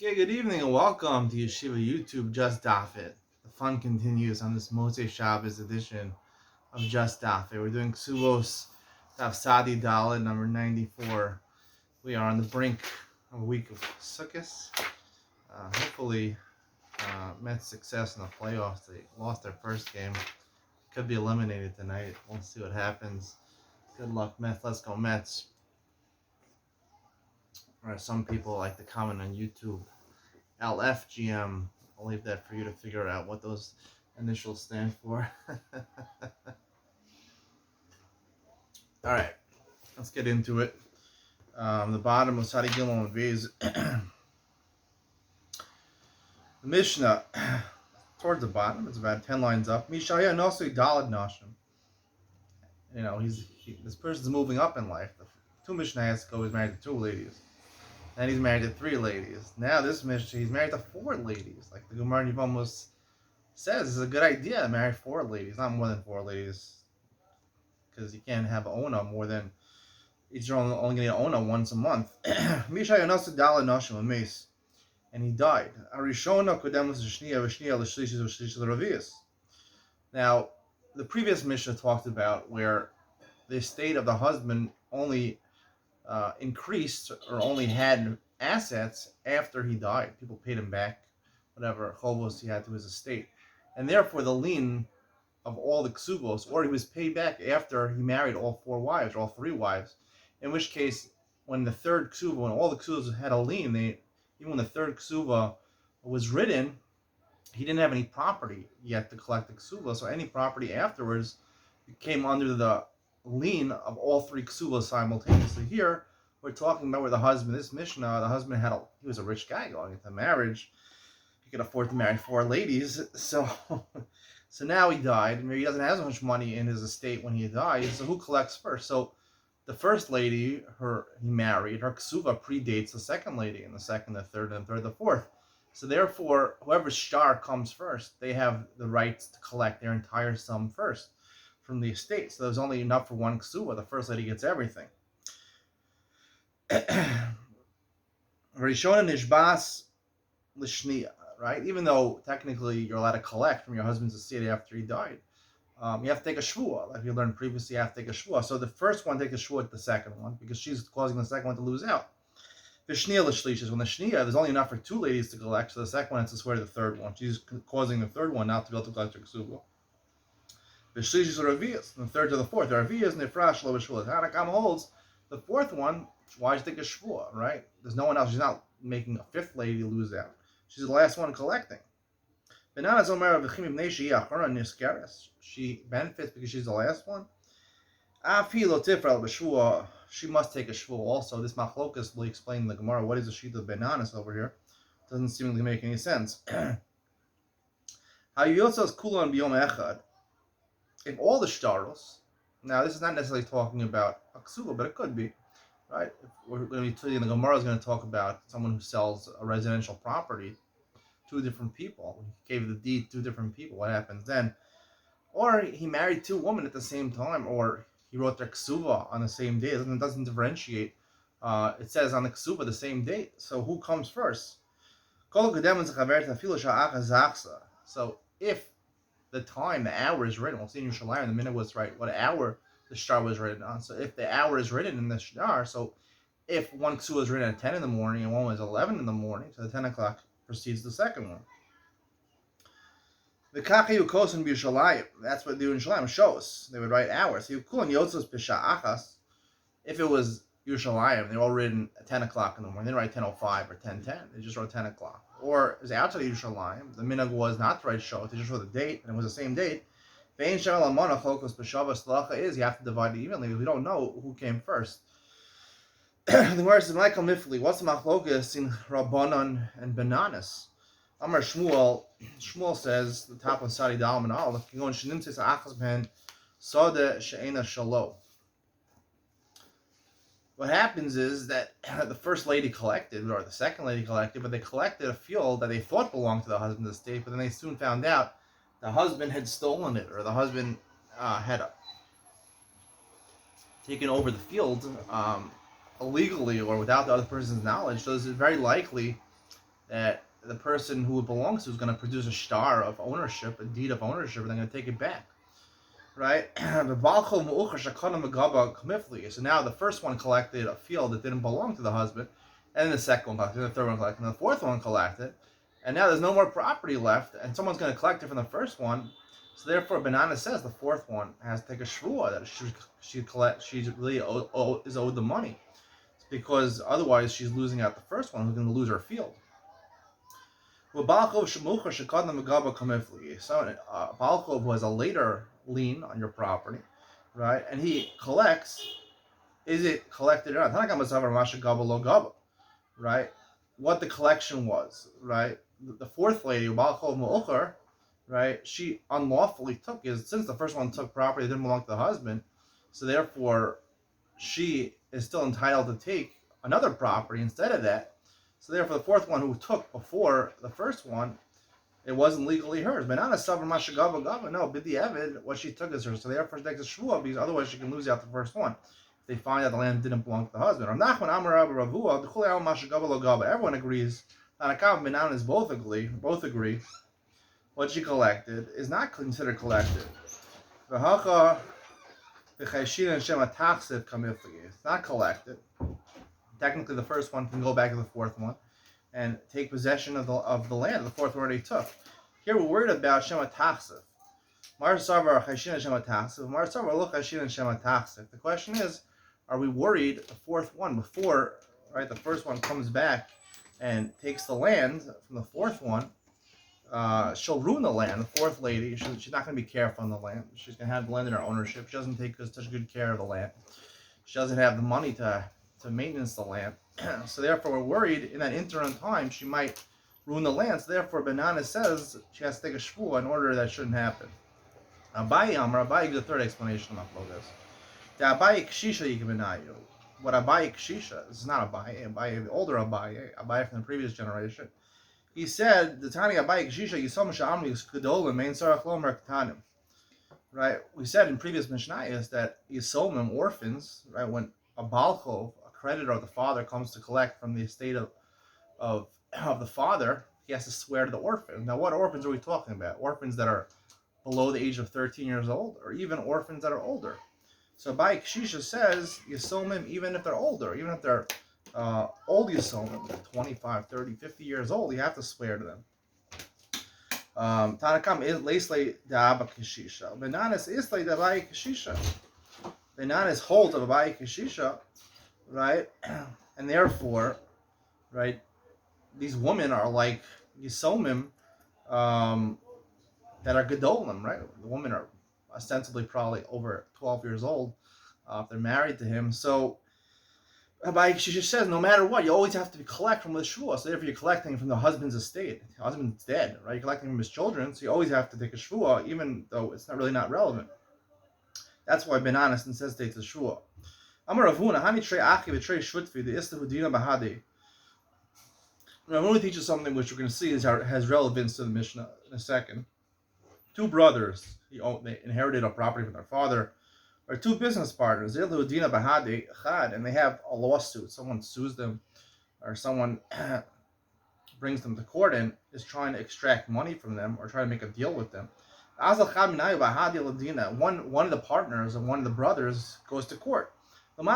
Okay, good evening and welcome to Yeshiva YouTube Just Daf It. The fun continues on this Motzei Shabbos edition of Just Daf It. We're doing Kesubos Daf Sadi Dalet number 94. We are on the brink of a week of Sukkot. Hopefully, Mets success in the playoffs. They lost their first game. Could be eliminated tonight. We'll see what happens. Good luck, Mets. Let's go, Mets. Or some people like to comment on YouTube. LFGM. I'll leave that for you to figure out what those initials stand for. All right, let's get into it. The bottom of Sadi Gimel and V's. The Mishnah, towards the bottom, it's about 10 lines up. Mishaya Nosui Dalad Nashim. You know, this person's moving up in life. The two Mishnah has to go, he's married to two ladies. And he's married to three ladies. Now this Mishnah, he's married to four ladies. Like the Gemara in Yevamos says, it's a good idea to marry four ladies, not more than four ladies. Because you can't have Ona more than, you're only going to get Ona once a month. Misha Yonasu Dala Nashim Ames. And he died. Now, the previous Mishnah talked about where the estate of the husband only increased or only had assets after he died. People paid him back whatever chovos he had to his estate, and therefore the lien of all the Kesubos, or he was paid back after he married all four wives or all three wives. In which case, when the third Kesuba, when all the Kesubos had a lien, even when the third Kesuba was written, he didn't have any property yet to collect the Kesuba. So any property afterwards came under the lien of all three Kesubos simultaneously. Here, we're talking about where the husband, this Mishnah, the husband he was a rich guy going into marriage. He could afford to marry four ladies. So now he died, and maybe he doesn't have as much money in his estate when he dies. So who collects first? So the first lady, he married, her Kesuba predates the second lady, and the second, the third, and the third, the fourth. So therefore, whoever's star comes first, they have the right to collect their entire sum first from the estate. So there's only enough for one Kesuba. The first lady gets everything. Rishona Nishbas Lishnia, right? Even though technically you're allowed to collect from your husband's estate after he died, you have to take a shvua. Like you learned previously, you have to take a shvua. So the first one takes a shvua at the second one because she's causing the second one to lose out. The shnia l'shlish is when the shnia, there's only enough for two ladies to collect, so the second one has to swear to the third one. She's causing the third one not to be able to collect her ksuba. The shlish is raviyas, and the third to the fourth. The raviyas nefrash lo b'shvua. Harakam holds the fourth one. Why should take a shvua, right? There's no one else. She's not making a fifth lady lose out. She's the last one collecting. She benefits because she's the last one. She must take a shvua also. This machlokas will explain in the Gemara. What is the sheet of bananas over here? Doesn't seemingly make any sense. If all the shtaros, now this is not necessarily talking about a ksuba, but it could be, right? If we're going to be telling the Gemara is going to talk about someone who sells a residential property to different people. He gave the deed to different people. What happens then? Or he married two women at the same time, or he wrote their ksuba on the same day. It doesn't differentiate. It says on the ksuba the same date. So who comes first? So if the time, the hour is written, we'll see in Yerushalayim, the minute was right, what hour the star was written on. So if the hour is written in the star, so if one ksuba was written at 10 in the morning and one was 11 in the morning, so the 10 o'clock precedes the second one. The Kachi Ukosin B'Yushalayim, that's what they do in Yerushalayim shows. They would write hours. If it was Yerushalayim, they're all written at 10 o'clock in the morning. They didn't write 10:05 or 10:10. They just wrote 10 o'clock. Or it was outside Yerushalayim. The minhag was not to write shos. They just wrote the date, and it was the same date. Is you have to divide it evenly. We don't know who came first. The Gemara says, Michael Mifli, what's the machlokas in Rabbanon and Bananas? Amar Shmuel says, the top of Sadi Dalman Al, if you go in Shanim says, Achas Ben, Sada She'ena Shalo. What happens is that the first lady collected, or the second lady collected, but they collected a field that they thought belonged to the husband's estate, but then they soon found out the husband had stolen it, or the husband had taken over the field illegally or without the other person's knowledge. So it's very likely that the person who it belongs to is going to produce a star of ownership, a deed of ownership, and they're going to take it back. Right? So now the first one collected a field that didn't belong to the husband, and then the second one collected, and the third one collected, and the fourth one collected, and now there's no more property left, and someone's going to collect it from the first one. So therefore, Banana says the fourth one has to take a shvua that she's really is owed the money, because otherwise she's losing out the first one, who's going to lose her field. So Balkov was a later lien on your property, right? And he collects. Is it collected or not? Right? What the collection was, right? The fourth lady, Balkov Mu'ukhar, right? She unlawfully took is since the first one took property that didn't belong to the husband, so therefore she is still entitled to take another property instead of that. So therefore, the fourth one who took before the first one, it wasn't legally hers. But not a savar mashagava gava. No, bidi evid, what she took is hers. So therefore, she takes a shvua because otherwise she can lose out the first one. If they find out the land didn't belong to the husband. Everyone agrees. Tanakam and Benan is both agree. What she collected is not considered collected. It's not collected. Technically, the first one can go back to the fourth one and take possession of the land the fourth one already took. Here we're worried about Shema Tachsif. The question is, are we worried the fourth one before, right? The first one comes back and takes the land from the fourth one. She'll ruin the land. The fourth lady, she's not going to be careful on the land. She's going to have the land in her ownership. She doesn't take such good care of the land. She doesn't have the money to maintenance the land. So therefore, we're worried in that interim time she might ruin the land. So therefore, Banana says she has to take a shvua in order that shouldn't happen. Abaye gives the third explanation of this. The Abaye Kshisha Yikibinayu. What Abaye Kshisha, this is not Abaye, the older Abaye from the previous generation. He said, the Tani Abaye Kshisha Yisom Sha'amri Kedolim Main Sarach Lomer Ketanim. Right? We said in previous Mishnayos that Yisomim, orphans, right, when a Balchov, a creditor of the father, comes to collect from the estate of the father, he has to swear to the orphan. Now, what orphans are we talking about? Orphans that are below the age of 13 years old, or even orphans that are older. So Abaye Kshisha says, Yisomim, even if they're older, even if they're old Yisomim, 25, 30, 50 years old, you have to swear to them. Tanakam is Leisley Da'aba Keshisha. Benanis is like Abaye Kshisha. Benanis hold of Abaye Kshisha, right? And therefore, right, these women are like Yisomim that are Gedolim, right? The women are ostensibly probably over 12 years old if they're married to him. So Abaye Kshisha says, no matter what, you always have to collect from the shvua. So therefore, you're collecting from the husband's estate. The husband's dead, right? You're collecting from his children, so you always have to take a shvua, even though it's not relevant. That's why Ben Aniston says takes a shvua. Amar Ravuna, Hani Trei Achi v'Trei Shvutvi, the Isla Hudina Bahadi. Ravuna teaches something which we're going to see has relevance to the Mishnah in a second. Two brothers, they inherited a property from their father, or two business partners, and they have a lawsuit. Someone sues them, or someone brings them to court and is trying to extract money from them, or trying to make a deal with them. One of the partners and one of the brothers goes to court. And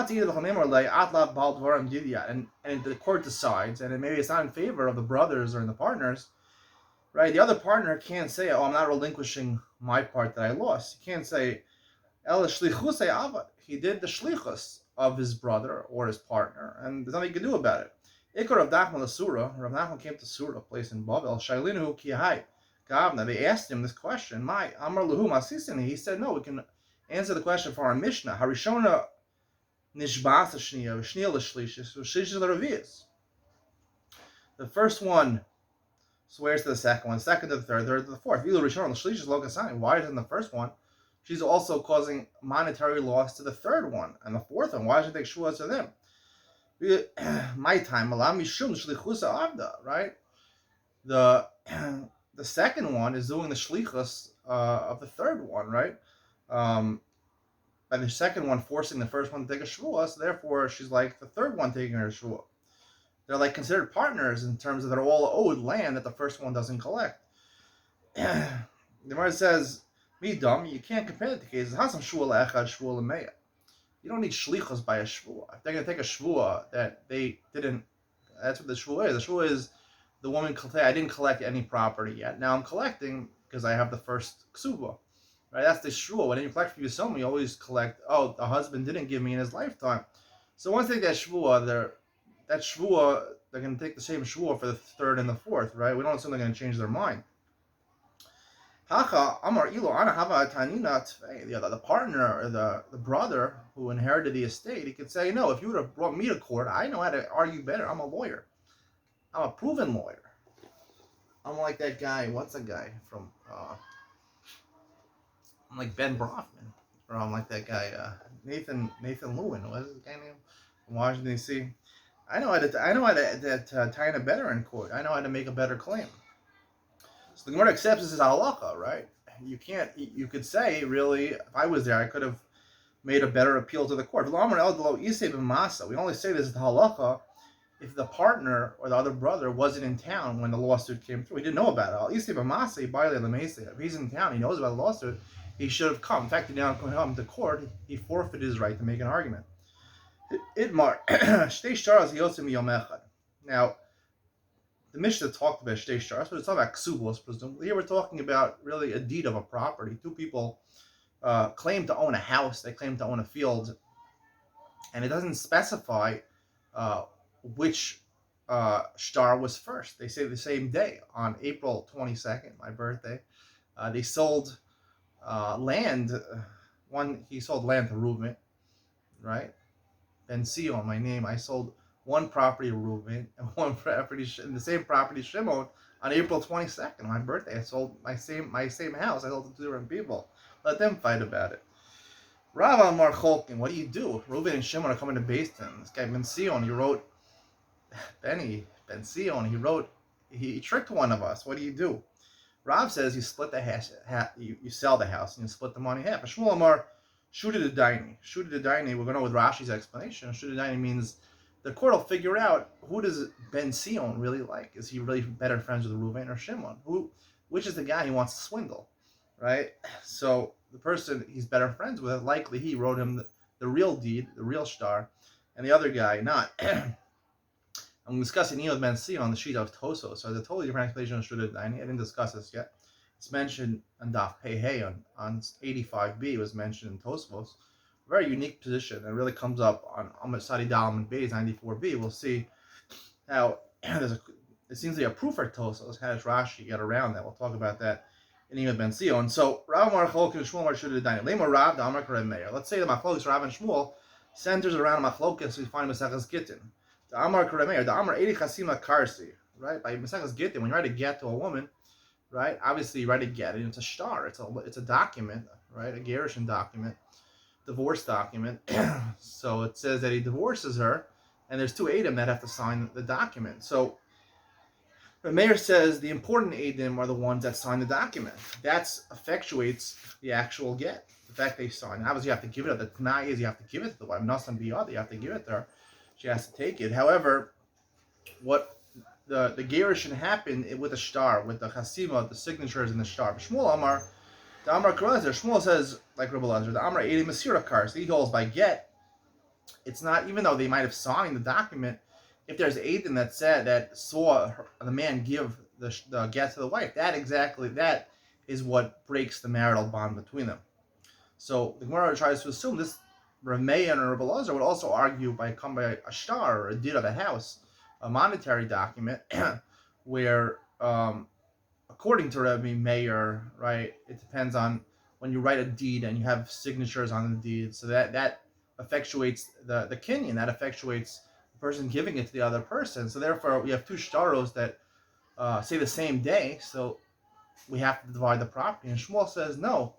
the court decides, and maybe it's not in favor of the brothers or in the partners, right? The other partner can't say, oh, I'm not relinquishing my part that I lost. He can't say, he did the shlichus of his brother or his partner, and there's nothing he can do about it. Ikar Rav Nachman came to Surah, a place in Babel. Shailinu kihai gavna. They asked him this question. My Amar Lahu Masisini. He said, no, we can answer the question for our Mishnah. Harishona nishbas shniya v'shniya l'shlishis v'shlishis l'raviyas. The first one swears to the second one, second to the third to the fourth. Why isn't the first one? She's also causing monetary loss to the third one and the fourth one. Why should they take shuas to them? My time, right? The second one is doing the shlichus of the third one, right? And the second one forcing the first one to take a shvuah, so therefore she's like the third one taking her shvuah. they're like considered partners in terms of they're all owed land that the first one doesn't collect. The Gemara says, "Me dumb, you can't compare the cases. Hasam shvua le'echad shvua le'meya. You don't need shlichus by a shvua. If they're going to take a shvua that they didn't, that's what the shvua is. The shvua is the woman say, I didn't collect any property yet. Now I'm collecting because I have the first ksuba. Right? That's the shvua. When you collect from Yisoma, you always collect, oh, the husband didn't give me in his lifetime. So once they take that shvua, they're going to take the same shvua for the third and the fourth, right? We don't assume they're going to change their mind. Hacha Amar Ilo Ana Hava Tanina the partner or the brother who inherited the estate, he could say, no, if you would have brought me to court, I know how to argue better. I'm a lawyer. I'm a proven lawyer. I'm like that guy, what's that guy from I'm like Ben Brofman. Or I'm like that guy, Nathan Lewin, what is his guy name? From Washington DC. I know how to tie in a better in court. I know how to make a better claim. So the Gemara accepts this as a halacha, right? You could say, really, if I was there, I could have made a better appeal to the court. We only say this as the halacha if the partner or the other brother wasn't in town when the lawsuit came through. He didn't know about it. If he's in town, he knows about the lawsuit, he should have come. In fact, he didn't come to court, he forfeited his right to make an argument. Now, the Mishnah talked about shtei sharas, but it's talking about Kesubos, presumably. Here we're talking about really a deed of a property. Two people claim to own a house, they claim to own a field, and it doesn't specify which shtar was first. They say the same day, on April 22nd, my birthday, they sold land. He sold land to Reuven, right? Ben Sion, my name, I sold one property to Reuven and one property in the same property Shimon on April 22nd, my birthday. I sold my same house. I sold it to different people. Let them fight about it. Rav Amar Cholkin, what do you do? Reuven and Shimon are coming to Beis Din. This guy Ben Sion, he wrote Ben Sion, he tricked one of us. What do you do? Rav says you split the house, you sell the house and you split the money in half. Shmuel Amar Shuda the Daini. Shuda the Daini, we're going to go with Rashi's explanation. Shuda the Daini means the court will figure out who does Ben Sion really like. Is he really better friends with Reuven or Shimon? Which is the guy he wants to swindle, right? So the person he's better friends with, likely he wrote him the real deed, the real shtar, and the other guy not. I'm discussing with Ben Sion on the sheet of Tosos. So there's a totally different explanation of Shuda the Daini. I didn't discuss this yet. It's mentioned on Daf It on 85b. It was mentioned in Tosfos. Very unique position. It really comes up on Amud Sadi Dalam and Beis 94b. We'll see how it seems to be a proof for Tosfos. How does Rashi get around that? We'll talk about that in Imad Ben Sion. So Rav Amar Cholkin Shmuel Amar Shuda the Daini. Lema Rav Amar Karev Meir. Let's say the Machlokes Rav and Shmuel centers around Machlokes we find Maseches Gittin. The Amar Karev Meir. The Amar Edi Chasima Karsi. Right, by Maseches Gittin, when you write a get to a woman, right? Obviously, you write a get, and it's a shtar. It's a document, right? A Gerushin document, divorce document. So it says that he divorces her, and there's two Eidim that have to sign the document. So the mayor says the important Eidim are the ones that sign the document. That effectuates the actual get. The fact they sign. Obviously, you have to give it. The Tanai is you have to give it to the wife. Nasan biyad, you have to give it to her. She has to take it. However, what the Gerushin happened with the shtar, with the chasima, the signatures in the shtar. Shmuel Amar, the Amar Karazer, Shmuel says, like Rabbi Lazar, the Amar Edi Masira Kars, he holds by get. It's not, even though they might have signed the document, if there's Aiden that saw the man give the get to the wife, that is what breaks the marital bond between them. So the Gemara tries to assume this Rameyan or Rabbi Lazar would also argue by a shtar or a deed of a house, a monetary document, where, according to Rabbi Meir, right, it depends on when you write a deed and you have signatures on the deed, so that effectuates the kinyan, that effectuates the person giving it to the other person. So therefore, we have two shtaros that say the same day, so we have to divide the property. And Shmuel says no.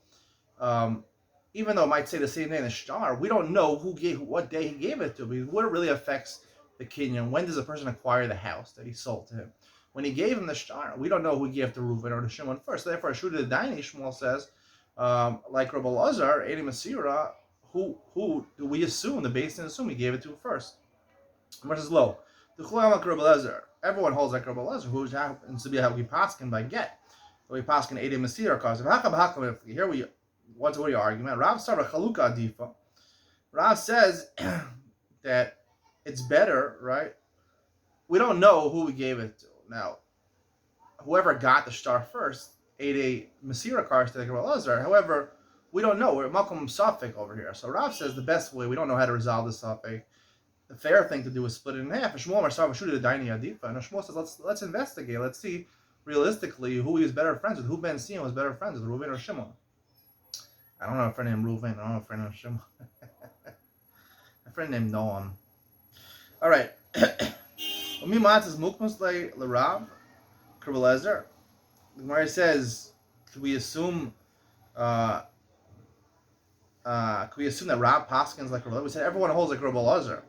Even though it might say the same day in the shtar, we don't know what day he gave it to, because what really affects the kinyan. When does a person acquire the house that he sold to him? When he gave him the shtar, we don't know who he gave to Reuven or to Shimon first. So therefore, Shuda the Daini, Shmuel says, like Rabbi Lazar, Edi Masira, who do we assume, the Beis Din assume he gave it to first? Versus low. The Chulama Rabbi Lezer. Everyone holds like Rabbi Lezer, who happens to be how we paskin by get. We paskin Edim Masir cause. If here we what's the argument? Rav Sarah Chaluka Adifa. Rav says that it's better, right? We don't know who we gave it to. Now, whoever got the star first ate a Masira cars to the Rabbi Lezer. However, we don't know. We're Malcolm Safik over here. So Rav says the best way, we don't know how to resolve this Safik. The fair thing to do is split it in half. And Shmuel Marsav shoot the Daini Adifa. And Shmuel says, let's investigate. Let's see realistically who he was better friends with. Who Ben Sion was better friends with, Reuven or Shimon. I don't know a friend named Reuven. I don't know a friend named Shimon. A friend named Noam. All right. Umi Matzah Mukmas Le Rav Rabbi Lezer. The Gemara says, could we assume that Rav Paskins like Rabbi Lezer? We said everyone holds like Rabbi Lezer.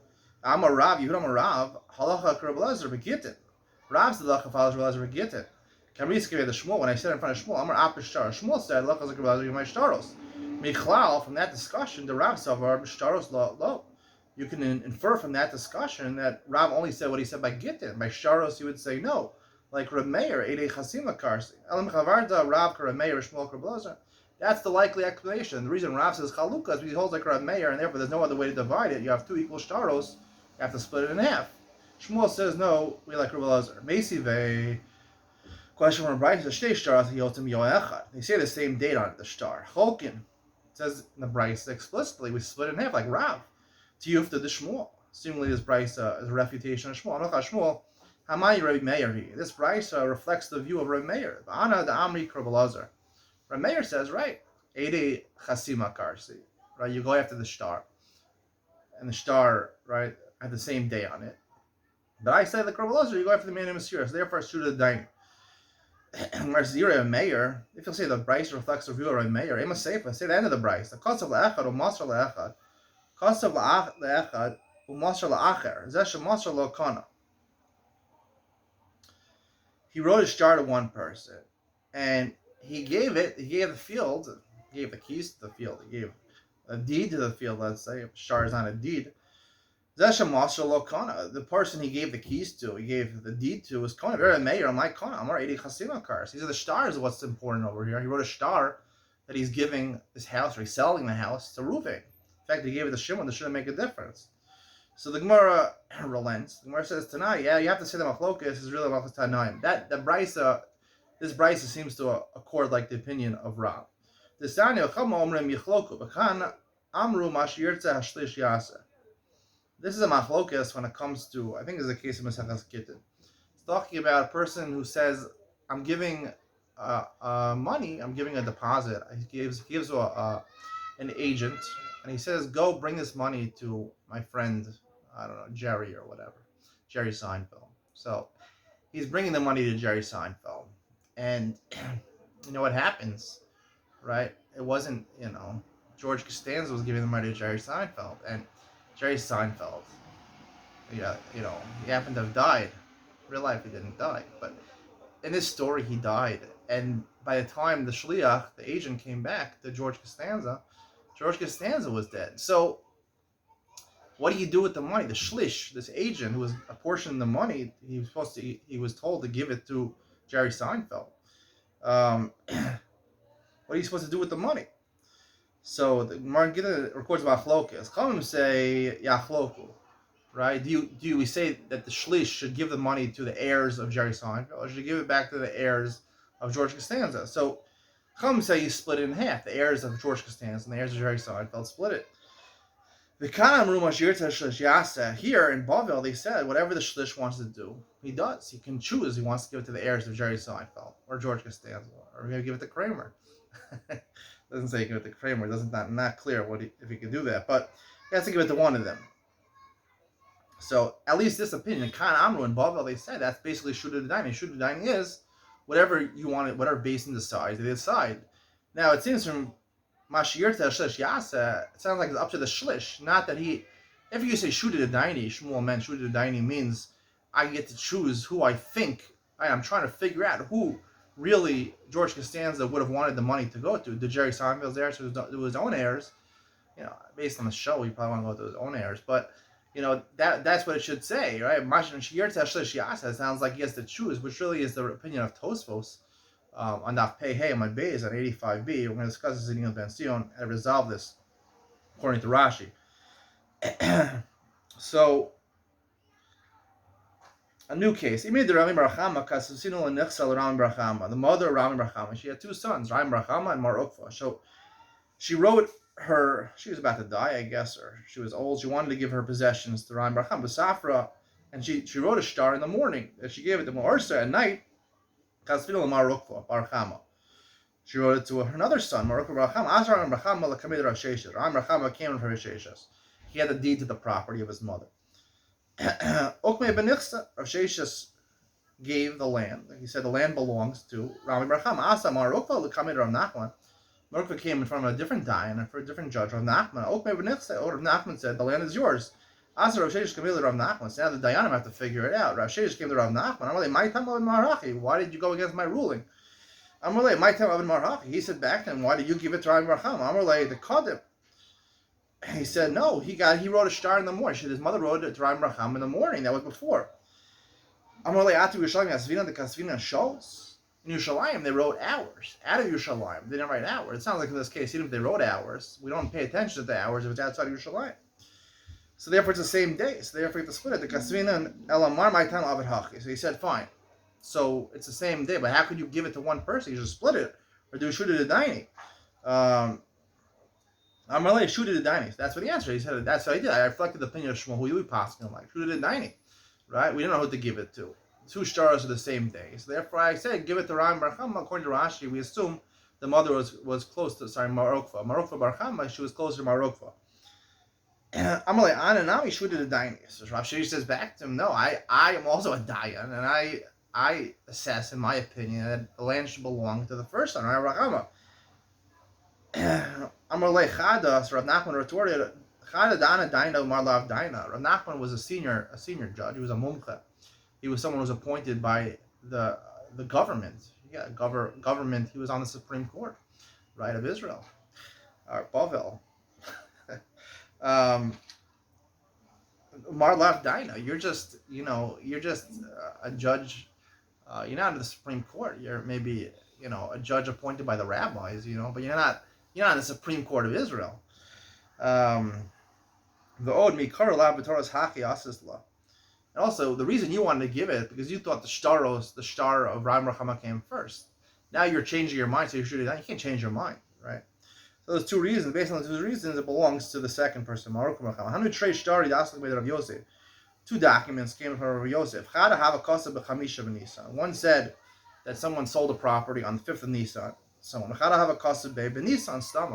I'm a Rav, Yehud I'm a Rav, halacha Rabbi Lezer begitin. Rav's the halacha follows Rabbi Lezer begitin. Kamris gave the Shmuel, when I said in front of Shmuel, I'm a Apishtar. Shmuel said, halacha like Rabbi Lezer, you my shtaros. Michlal, from that discussion, the Rav savar shtaros lo. You can infer from that discussion that Rav only said what he said by Gittin. By Sharos, you would say no. Like Reb Meir, Eidei Chasima Karsi. Elam Chavarda, Rav, Reb Meir, Shmuel, Reb Lezer. That's the likely explanation. The reason Rav says Chalukah is because he holds like Reb Meir, and therefore there's no other way to divide it. You have two equal Sharos, you have to split it in half. Shmuel says no, we like Reb Lezer. Meisive, question from Bryce, the Shtei Sharos, Yotim Yoechad. They say the same date on it, the star. Cholkin, it says in the Bryce explicitly, we split it in half like Rav. Tiyufta the Shmuel. Seemingly this Bryce is a refutation of Shmuel. Anocha Shmuel, Hamayi Rabbi Meir. This Bryce reflects the view of Rabbi Meir. Ana the Amri Rabbi Lezer. Rabbi Meir says, right, Eidei Chasima Karsi. Right, you go after the star. And the star, right, had the same day on it. But I said like Rabbi Lezer, you go after the man in Masir. So therefore, shoot the Dain. Rabbi Meir, if you'll say the Bryce reflects the view of Rabbi Meir, Ema Seifa, say the end of the Bryce. The cost of Le'echad or Masr Le'echad. Kasav la'echad u'masr la'acher. Zesh masr lo kana. He wrote a star to one person, and he gave the field, he gave the keys to the field, he gave a deed to the field, let's say, if a star is not a deed. Zesh masr lo kana. The person he gave the keys to, he gave the deed to, was kana. Very mayor, I'm like kana. Amar Eidei Chasima cars. These are the stars of what's important over here. He wrote a star that he's giving this house, or he's selling the house to Reuven. In fact, he gave it to Shimon. This shouldn't make a difference. So the Gemara relents. The Gemara says tonight, yeah, you have to say the machlokas is really machlokas tanaim. That the brisa, this brisa seems to accord like the opinion of Rav. The Sanya chama omrim yichloku b'kan amru mashirtza hashlish yasa. This is a machlokas when it comes to, I think, it's the case of Maseches Gittin. It's talking about a person who says, I'm giving money, I'm giving a deposit. He gives to an agent. And he says, go bring this money to my friend, I don't know, Jerry or whatever, Jerry Seinfeld. So he's bringing the money to Jerry Seinfeld. And you know what happens, right? It wasn't, George Costanza was giving the money to Jerry Seinfeld. And Jerry Seinfeld, he happened to have died. In real life, he didn't die. But in this story, he died. And by the time the shliach, the agent, came back to George Costanza was dead. So, what do you do with the money? The shlish, this agent who was apportioning the money, he was told to give it to Jerry Seinfeld. What are you supposed to do with the money? So the Gemara records about chlokas. Chachamim say yachloku, right? Do we say that the shlish should give the money to the heirs of Jerry Seinfeld, or should give it back to the heirs of George Costanza? So Chachamim say you split it in half. The heirs of George Costanza and the heirs of Jerry Seinfeld split it. Here in Bavel, they said whatever the shlish wants to do, he does. He can choose. He wants to give it to the heirs of Jerry Seinfeld or George Costanza, or maybe give it to Kramer. Doesn't say give it to Kramer. It doesn't not clear if he can do that, but he has to give it to one of them. So at least this opinion, Khan Amru and Bavel, they said that's basically Shudah Daini. Shudah Daini is whatever you want it, whatever Basin decides, they decide. Now it seems from Mashirta Shlish Yasa, it sounds like it's up to the Shlish. Not that if you say Shudah Daini, Shmuel meant Shudah Daini means I get to choose who I think. I'm trying to figure out who really George Costanza would have wanted the money to go to. The Jerry Seinfeld's heirs, to his own heirs. Based on the show, he probably want to go to his own heirs. But that's what it should say, right? It sounds like he has to choose, which really is the opinion of Tosfos on Daf Pei Hey on my base on 85b. We're going to discuss this in Yom Ben Sion and resolve this according to Rashi. So, a new case. The mother of Rami Barachama, she had two sons, Rami Barachama and Mar Ukva. So she wrote she was about to die, I guess, or she was old. She wanted to give her possessions to Rami Barachama, Safra, and she wrote a star in the morning that she gave it to Marsa at night. Mar Ukva Barachama. She wrote it to another son, Mar Ukva Barachama. Azar Rami Barachama lakamid Rav Sheshes. Rami Barachama came in for Rav Sheshes. He had the deed to the property of his mother. Okmei Benichsa, Rav Sheshes gave the land. He said the land belongs to Rami Barachama. Asa Mar Ukva lakamid Rav Nachman. Mar Ukva came in front of a different dayan and for a different judge, Rav Nachman. Okmei Benichsa, Rav Nachman said the land is yours. Asa Rav Sheshes came to Rav Nachman. So now the dayanim have to figure it out. Rav Sheshes came to Rav Nachman. I'm like, my time Marachi. Why did you go against my ruling? I'm like, my time Marachi. He said back to him, why did you give it to Rami Barachama? I'm like, the Kadim. He said no. He wrote a star in the morning. His mother wrote it to Rami Barachama in the morning. That was before. Amalei Atu Yerushalayim Yasvina the Kasvina shows. In Yerushalayim they wrote hours. Out of Yerushalayim they didn't write hours. It sounds like in this case, even if they wrote hours, we don't pay attention to the hours if it's outside of Yerushalayim. So therefore it's the same day. So therefore you have to split it. The Kasvina and Elamar my time Avid Hachi. So he said fine. So it's the same day, but how could you give it to one person? You just split it or do shoot it at Daini. I'm really shoot it at Daini. That's what he answered. He said that's what I did. I reflected the opinion of Shmuel, who you would pass him like shoot it at Daini. Right? We don't know who to give it to. Two stars are the same day. So therefore I said give it to Rami Barachama. According to Rashi, we assume the mother was close to Mar Ukva. Mar Ukva Barachama, she was closer to Mar Ukva. I'm like, Ananami shoot it at Daini. So Rav Sheshes says back to him, no, I am also a Dayan, and I assess, in my opinion, that the land should belong to the first son, Rami Barachama. Amar Le Chada, so Rav Nachman retorted, Chada Dana Daina Marlav Daina. Rav Nachman was a senior judge. He was a mumcha. He was someone who was appointed by the government. Yeah, government. He was on the Supreme Court, right, of Israel, or Bavel. Marlav Daina. You're just a judge. You're not in the Supreme Court. You're maybe a judge appointed by the rabbis. But you're not in the Supreme Court of Israel. The od mikar la b'toras haki asisla. And also, the reason you wanted to give it because you thought the star of Rami Barachama came first. Now you're changing your mind, so you can't change your mind, right? So there's two reasons. Based on the two reasons, it belongs to the second person. Two documents came from Rav Yosef. One said that someone sold a property on the 5th of Nisan.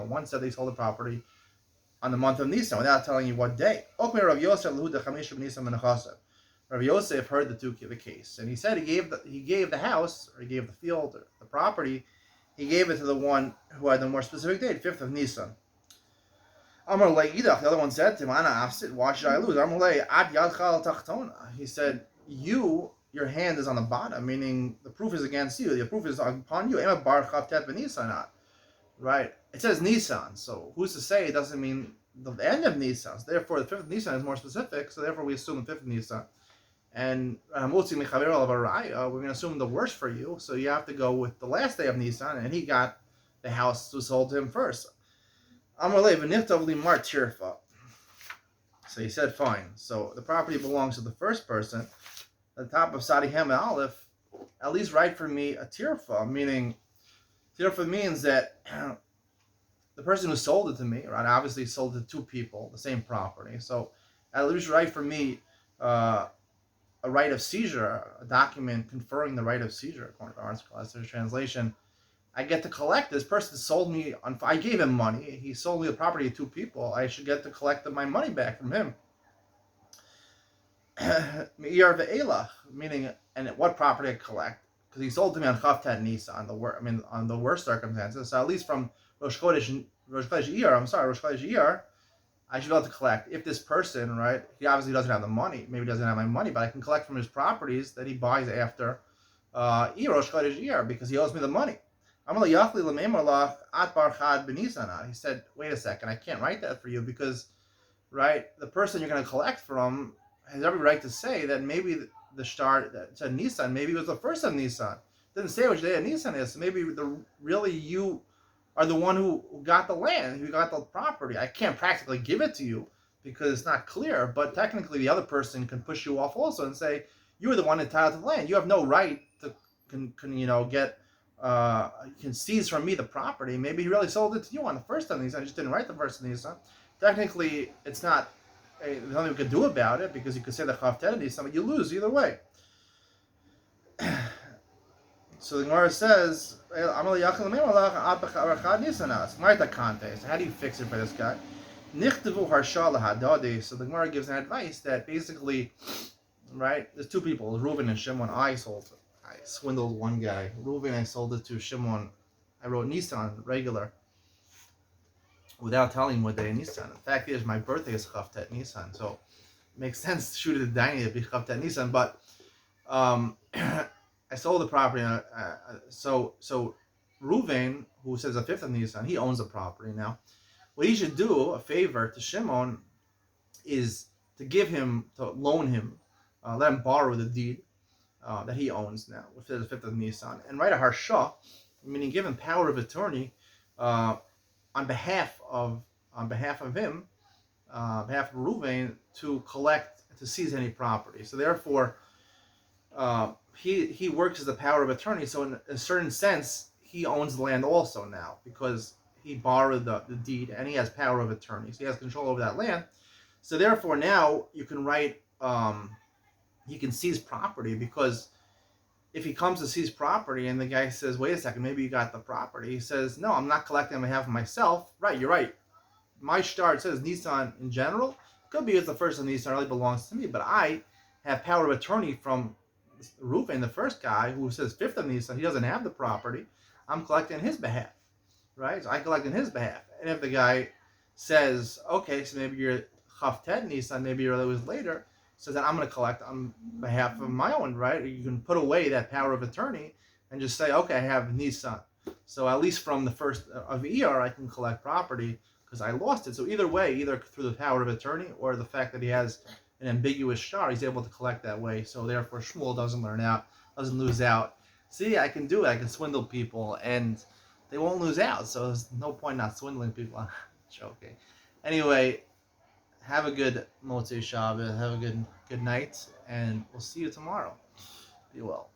One said they sold the property on the month of Nisan without telling you what day. Rav Yosef heard the case, and he said he gave the house, or he gave the field, or the property, he gave it to the one who had the more specific date, 5th of Nisan. Amar Le'idach, the other one said to him, Ana Afsit, why should I lose? Amar Le' Ad Yadcha Tachtona. He said, your hand is on the bottom, meaning the proof is against you. The proof is upon you. Ema Bar Chav Tet B'Nisan. Right? It says Nisan, so who's to say it doesn't mean the end of Nisan? So therefore, the 5th of Nisan is more specific, so therefore we assume the 5th of Nisan. And we're going to assume the worst for you, so you have to go with the last day of Nisan, and he got the house was sold to him first. So he said, fine. So the property belongs to the first person. At the top of Sadi Hem and Aleph, at least write for me a tirfa, meaning tirfa means that the person who sold it to me, right, obviously sold it to two people, the same property. So at least write for me a right of seizure, a document conferring the right of seizure, according to our class translation. I get to collect. This person sold me, I gave him money. He sold me the property to two people. I should get to collect my money back from him. Meaning, and what property I collect? Because he sold to me on Chavtat Nisa, on the worst circumstances. So at least from Rosh Chodesh Iyar, I should be able to collect. If this person, right, he obviously doesn't have the money, maybe doesn't have my money, but I can collect from his properties that he buys after Rosh Chodesh Iyar because he owes me the money. He said, wait a second, I can't write that for you because right? The person you're going to collect from has every right to say that maybe the star that said Nissan, maybe it was the first of Nissan. It didn't say which day of Nissan is. So maybe really you are the one who got the land, who got the property. I can't practically give it to you because it's not clear, but technically the other person can push you off also and say you were the one entitled to the land. You have no right to get can seize from me the property. Maybe he really sold it to you on the first of Nissan. I just didn't write the first of Nissan. Technically, it's not. There's nothing we could do about it because you could say the Chavtet Nissan, but you lose either way. So the Gemara says, so how do you fix it for this guy? So the Gemara gives an advice that basically, right, there's two people, Reuven and Shimon. I swindled one guy. Reuven, I sold it to Shimon. I wrote Nissan regular without telling him what day Nissan. The fact is, my birthday is Chavtet Nissan, so it makes sense to shoot it at Dani to be Chavtet Nissan, but I sold the property. So Reuven, who says the 5th of Nisan, he owns the property now. What he should do, a favor to Shimon, is to loan him, let him borrow the deed that he owns now, which is the 5th of Nisan, and write a harsha, meaning give him power of attorney on behalf of him, on behalf of Reuven, to seize any property. So therefore, he works as the power of attorney. So in a certain sense, he owns the land also now because he borrowed the deed and he has power of attorney. So he has control over that land. So therefore, now you can write. He can seize property because if he comes to seize property and the guy says, "Wait a second, maybe you got the property," he says, "No, I'm not collecting on behalf of myself." Right, you're right. My star, it says Nissan in general. Could be it's the first of Nissan really belongs to me, but I have power of attorney from Reuven, the first guy who says 5th of Nissan. He doesn't have the property. I'm collecting on his behalf, right? So I collect on his behalf. And if the guy says, "Okay, so maybe you're Chavtet Nissan, maybe you're a little later," so then I'm going to collect on behalf of my own, right? You can put away that power of attorney and just say, "Okay, I have Nissan. So at least from the first of ER, I can collect property because I lost it." So either way, either through the power of attorney or the fact that he has an ambiguous shtar, he's able to collect that way. So therefore, Shmuel doesn't lose out. See, I can do it. I can swindle people, and they won't lose out. So there's no point not swindling people. I'm joking. Anyway, have a good Motzei Shabbos. Have a good night, and we'll see you tomorrow. Be well.